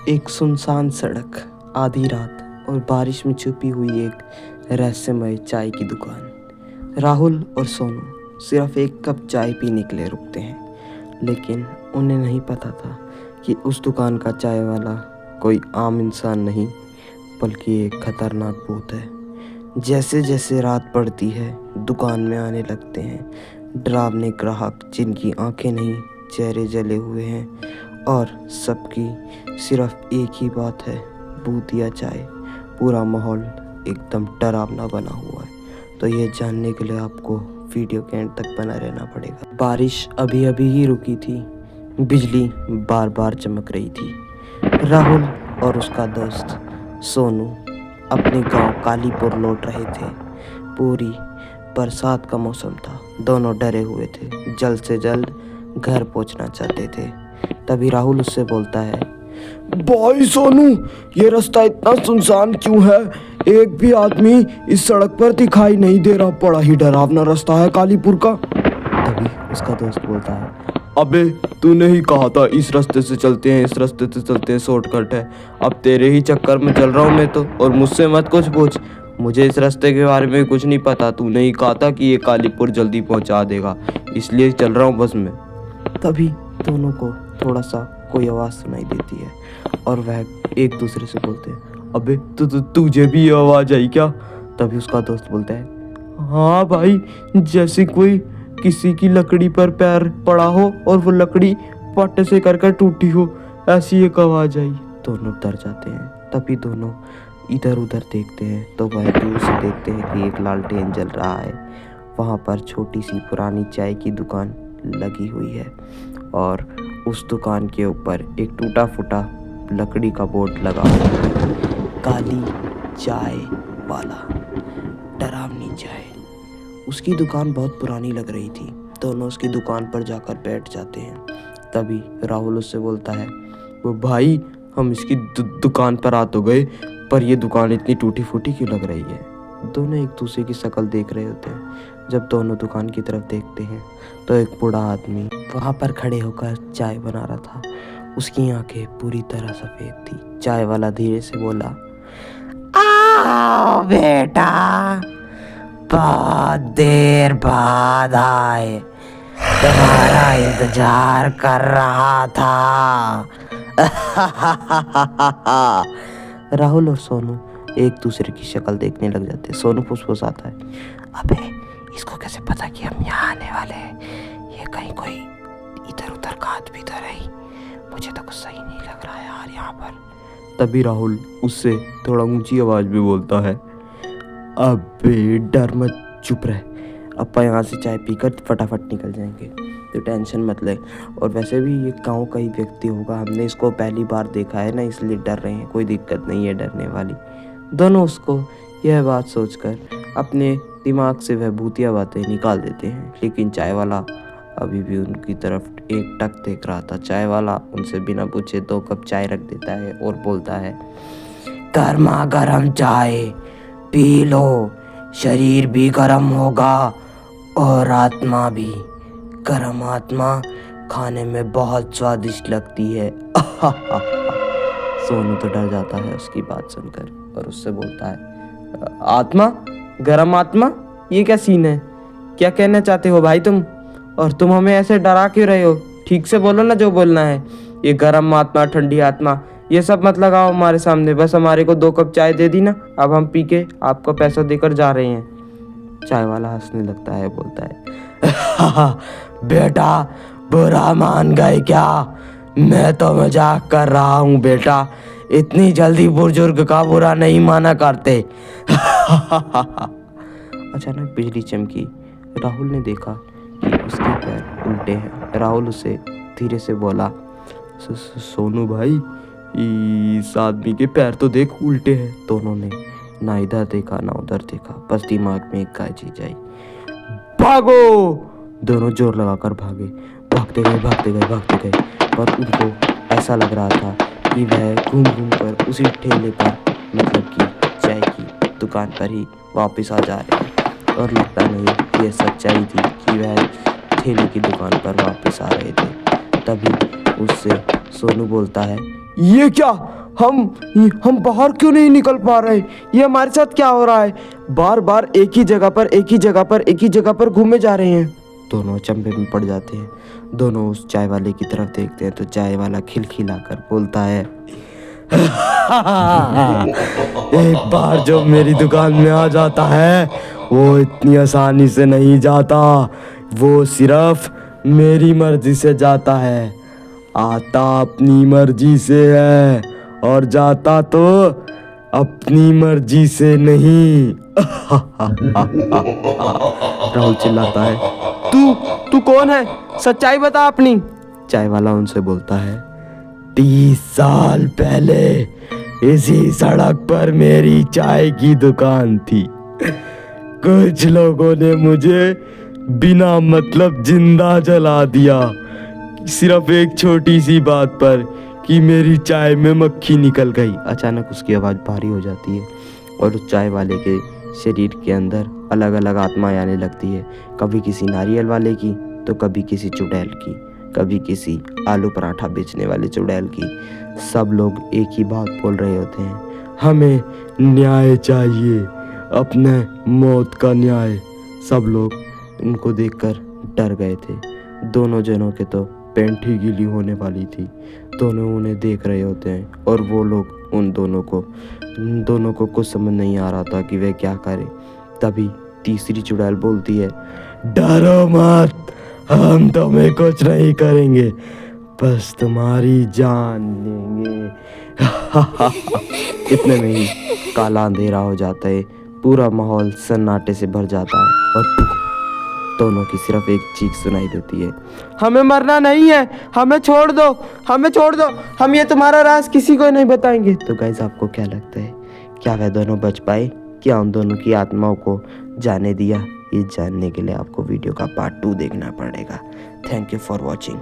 एक सुनसान सड़क, आधी रात और बारिश में छुपी हुई एक रहस्यमय चाय की दुकान। राहुल और सोनू सिर्फ एक कप चाय पीने के लिए रुकते हैं, लेकिन उन्हें नहीं पता था कि उस दुकान का चाय वाला कोई आम इंसान नहीं, बल्कि एक खतरनाक भूत है। जैसे जैसे रात पड़ती है, दुकान में आने लगते हैं डरावने ग्राहक जिनकी आंखें नहीं, चेहरे जले हुए हैं और सबकी सिर्फ एक ही बात है, भूतिया चाय। पूरा माहौल एकदम डरावना बना हुआ है। तो ये जानने के लिए आपको वीडियो के एंड तक बना रहना पड़ेगा। बारिश अभी अभी ही रुकी थी, बिजली बार बार चमक रही थी। राहुल और उसका दोस्त सोनू अपने गांव कालीपुर लौट रहे थे। पूरी बरसात का मौसम था, दोनों डरे हुए थे, जल्द से जल्द घर पहुंचना चाहते थे। तभी राहुल उससे बोलता है, भाई सोनू, ये रास्ता इतना सुनसान क्यों है? एक भी आदमी इस सड़क पर दिखाई नहीं दे रहा। बड़ा ही डरावना रास्ता है कालीपुर का। तभी उसका दोस्त बोलता है, अबे तूने ही कहा था इस रास्ते से चलते हैं, इस रास्ते से चलते हैं, शॉर्टकट है। अब तेरे ही चक्कर में चल रहा हूँ मैं तो, और मुझसे मत कुछ पूछ। मुझे इस रास्ते के बारे में कुछ नहीं पता। तूने ही कहा था कि ये कालीपुर जल्दी पहुँचा देगा, इसलिए चल रहा हूँ बस मैं। तभी दोनों को थोड़ा सा कोई आवाज़ सुनाई देती है और वह एक दूसरे से बोलते हैं, अबे तुझे भी ये आवाज़ आई क्या? तभी उसका दोस्त बोलता है, हाँ भाई, जैसे कोई किसी की लकड़ी पर पैर पड़ा हो और वो लकड़ी पट से कर टूटी हो, ऐसी एक आवाज़ आई। दोनों डर जाते हैं। तभी दोनों इधर उधर देखते हैं तो वह दूर से देखते हैं कि एक लालटेन जल रहा है। वहाँ पर छोटी सी पुरानी चाय की दुकान लगी हुई है और उस दुकान के ऊपर एक टूटा फूटा लकड़ी का बोर्ड लगा हुआ है, काली चाय वाला, डरावनी चाय। उसकी दुकान बहुत पुरानी लग रही थी। दोनों उसकी दुकान पर जाकर बैठ जाते हैं। तभी राहुल उससे बोलता है, वो भाई, हम इसकी दुकान पर आ तो गए, पर ये दुकान इतनी टूटी फूटी क्यों लग रही है? दोनों एक दूसरे की शक्ल देख रहे होते हैं। जब दोनों दुकान की तरफ देखते हैं तो एक बूढ़ा आदमी वहाँ पर खड़े होकर चाय बना रहा था। उसकी आंखें पूरी तरह सफ़ेद थी। चाय वाला धीरे से बोला, आओ बेटा, बहुत देर बाद आए, तुम्हारा इंतजार कर रहा था। राहुल और सोनू एक दूसरे की शक्ल देखने लग जाते हैं। सोनू फुसफुसाता है, अबे इसको कैसे पता कि हम यहाँ आने वाले हैं? ये कहीं कोई इधर उधर का आदमी तो नहीं? मुझे तो कुछ सही नहीं लग रहा है यार यहाँ पर। तभी राहुल उससे थोड़ा ऊंची आवाज में बोलता है, अबे डर मत, चुप रह। अपन यहाँ से चाय पीकर फटाफट निकल जाएंगे, तो टेंशन मत ले। और वैसे भी ये गांव का ही व्यक्ति होगा, हमने इसको पहली बार देखा है ना, इसलिए डर रहे हैं। कोई दिक्कत नहीं है डरने वाली। दोनों उसको यह बात सोचकर अपने दिमाग से वह भूतिया बातें निकाल देते हैं। लेकिन चाय वाला अभी भी उनकी तरफ एक टक देख रहा था। चाय वाला उनसे बिना पूछे 2 कप चाय रख देता है और बोलता है, गर्मा गर्म चाय पी लो, शरीर भी गर्म होगा और आत्मा भी। गर्म आत्मा खाने में बहुत स्वादिष्ट लगती है। सोनू तो डर जाता है उसकी बात सुनकर और उससे बोलता है, आत्मा? गरम आत्मा? ये क्या सीन है? क्या कहना चाहते हो भाई तुम? और तुम हमें ऐसे डरा क्यों रहे हो? ठीक से बोलो ना जो बोलना है। ये गरम आत्मा, ठंडी आत्मा, ये सब मत लगाओ हमारे सामने। बस हमारे को 2 कप चाय दे दी ना, अब हम पी के आपका पैसा देकर जा रहे हैं। चाय वाला हंसने लगता है, बोलता है, बेटा बुरा मान गए क्या? मैं तो मजाक कर रहा हूँ बेटा, इतनी जल्दी बुजुर्ग का बुरा नहीं माना करते। अचानक बिजली चमकी। राहुल ने देखा कि उसके पैर उल्टे हैं। राहुल उसे धीरे से बोला, सोनू भाई, इस आदमी के पैर तो देख, उल्टे हैं। दोनों ने ना इधर देखा ना उधर देखा, बस दिमाग में एक गाय चीज आई, भागो! दोनों जोर लगाकर भागे। भागते गए, पर उनको ऐसा लग रहा था कि वह घूम कर उसी ठेले पर, मतलब कि चाय की दुकान पर ही वापस आ जा रहे हैं। और लगता नहीं ये सच्चाई थी कि वह ठेले की दुकान पर वापस आ रहे थे। तभी उससे सोनू बोलता है, ये क्या? हम बाहर क्यों नहीं निकल पा रहे? ये हमारे साथ क्या हो रहा है? बार बार एक ही जगह पर घूमे जा रहे हैं। दोनों अचंभे में पड़ जाते हैं। दोनों उस चाय वाले की तरफ देखते हैं तो चाय वाला खिलखिलाकर बोलता है, एक बार जो मेरी दुकान में आ जाता है वो इतनी आसानी से नहीं जाता, वो सिर्फ मेरी मर्जी से जाता है। आता अपनी मर्जी से है और जाता तो अपनी मर्जी से नहीं। राहुल चिल्लाता है, तू कौन है? सच्चाई बता अपनी। चाय वाला उनसे बोलता है, 30 साल पहले इसी सड़क पर मेरी चाय की दुकान थी। कुछ लोगों ने मुझे बिना मतलब जिंदा जला दिया, सिर्फ एक छोटी सी बात पर कि मेरी चाय में मक्खी निकल गई। अचानक उसकी आवाज़ भारी हो जाती है और उस चाय वाले के शरीर के अंदर अलग अलग आत्माएं आने लगती है। कभी किसी नारियल वाले की तो कभी किसी चुड़ैल की, कभी किसी आलू पराठा बेचने वाले चुड़ैल की। सब लोग एक ही बात बोल रहे होते हैं, हमें न्याय चाहिए, अपने मौत का न्याय। सब लोग उनको देखकर डर गए थे। दोनों जनों के तो पैंट ही गीली होने वाली थी। दोनों उन्हें देख रहे होते हैं और वो लोग उन दोनों को कुछ समझ नहीं आ रहा था कि वे क्या करें। तभी तीसरी चुड़ैल बोलती है, डरो मत, हम तुम्हें कुछ नहीं करेंगे, बस तुम्हारी जान लेंगे। इतने में ही काला अंधेरा हो जाता है, पूरा माहौल सन्नाटे से भर जाता है और दोनों की सिर्फ एक चीख सुनाई देती है, हमें मरना नहीं है, हमें छोड़ दो, हमें छोड़ दो, हम ये तुम्हारा राज किसी को नहीं बताएंगे। तो गाइस आपको क्या लगता है, क्या वह दोनों बच पाए? क्या उन दोनों की आत्माओं को जाने दिया? ये जानने के लिए आपको वीडियो का पार्ट 2 देखना पड़ेगा। Thank you for watching.